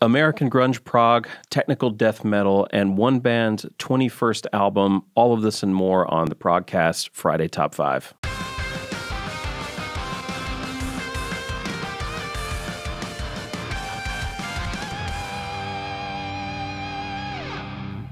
American grunge prog, technical death metal, and one band's 21st album. All of this and more on the Progcast Friday Top 5.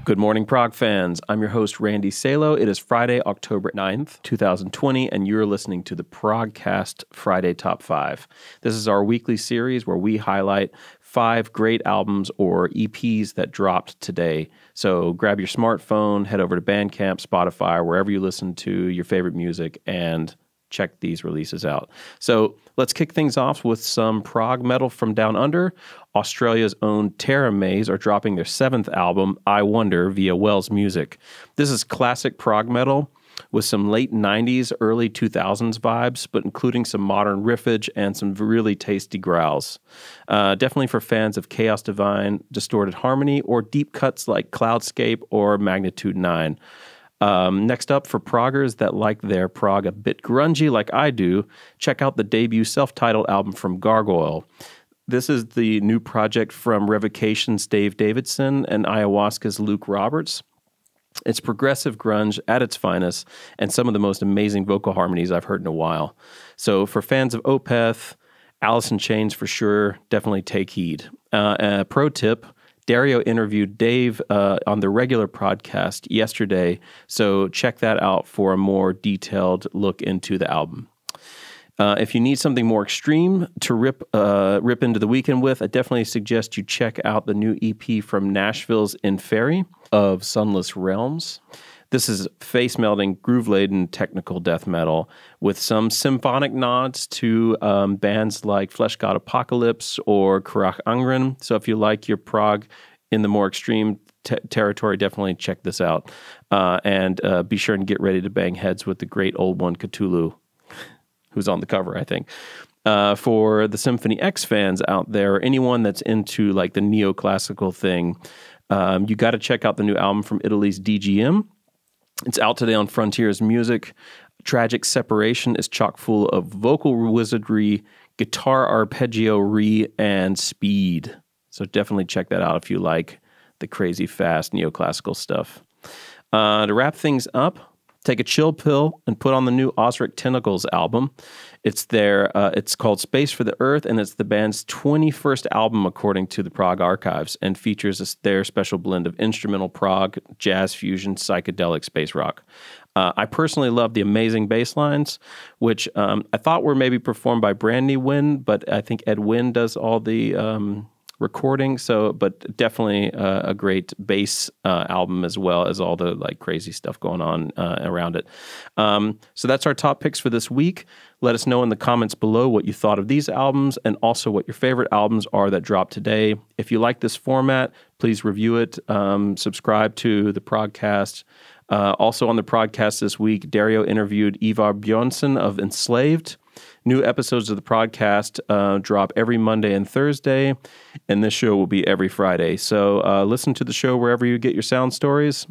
Good morning, prog fans. I'm your host, Randy Salo. It is Friday, October 9th, 2020, and you're listening to the Progcast Friday Top 5. This is our weekly series where we highlight 5 great albums or EPs that dropped today. So grab your smartphone, head over to Bandcamp, Spotify, wherever you listen to your favorite music, and check these releases out. So let's kick things off with some prog metal from down under. Australia's own Teramaze are dropping their 7th album, I Wonder, via Wells Music. This is classic prog metal with some late 90s, early 2000s vibes, but including some modern riffage and some really tasty growls. Definitely for fans of Chaos Divine, distorted harmony, or deep cuts like Cloudscape or Magnitude 9. Next up, for proggers that like their prog a bit grungy like I do, check out the debut self-titled album from Gargoyl. This is the new project from Revocation's Dave Davidson and Ayahuasca's Luke Roberts. It's progressive grunge at its finest and some of the most amazing vocal harmonies I've heard in a while. So for fans of Opeth, Alice in Chains for sure, definitely take heed. Pro tip, Dario interviewed Dave on the regular podcast yesterday, so check that out for a more detailed look into the album. If you need something more extreme to rip into the weekend with, I definitely suggest you check out the new EP from Nashville's Inferi of Sunless Realms. This is face-melting, groove-laden technical death metal with some symphonic nods to bands like Flesh God Apocalypse or Karach Angren. So if you like your prog in the more extreme territory, definitely check this out. And be sure and get ready to bang heads with the great old one, Cthulhu, who's on the cover, I think. For the Symphony X fans out there, anyone that's into like the neoclassical thing, you got to check out the new album from Italy's DGM. It's out today on Frontiers Music. Tragic Separation is chock full of vocal wizardry, guitar arpeggio and speed. So definitely check that out if you like the crazy fast neoclassical stuff. To wrap things up, take a chill pill and put on the new Ozric Tentacles album. It's called Space for the Earth, and it's the band's 21st album according to the Prog Archives, and features their special blend of instrumental prog, jazz fusion, psychedelic space rock. I personally love the amazing bass lines, which I thought were maybe performed by Brandy Wynn, but I think Ed Wynn does all the recording, but definitely a great bass album as well as all the like crazy stuff going on around it. So that's our top picks for this week. Let us know in the comments below what you thought of these albums and also what your favorite albums are that dropped today. If you like this format, please review it. Subscribe to the Progcast. Also on the Progcast this week, Dario interviewed Ivar Bjornsson of Enslaved. New episodes of the Progcast drop every Monday and Thursday, and this show will be every Friday. So listen to the show wherever you get your sound stories.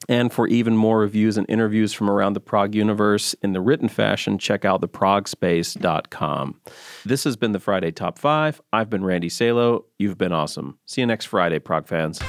And for even more reviews and interviews from around the prog universe in the written fashion, check out the Progspace.com. This has been the Friday Top 5. I've been Randy Salo. You've been awesome. See you next Friday, prog fans.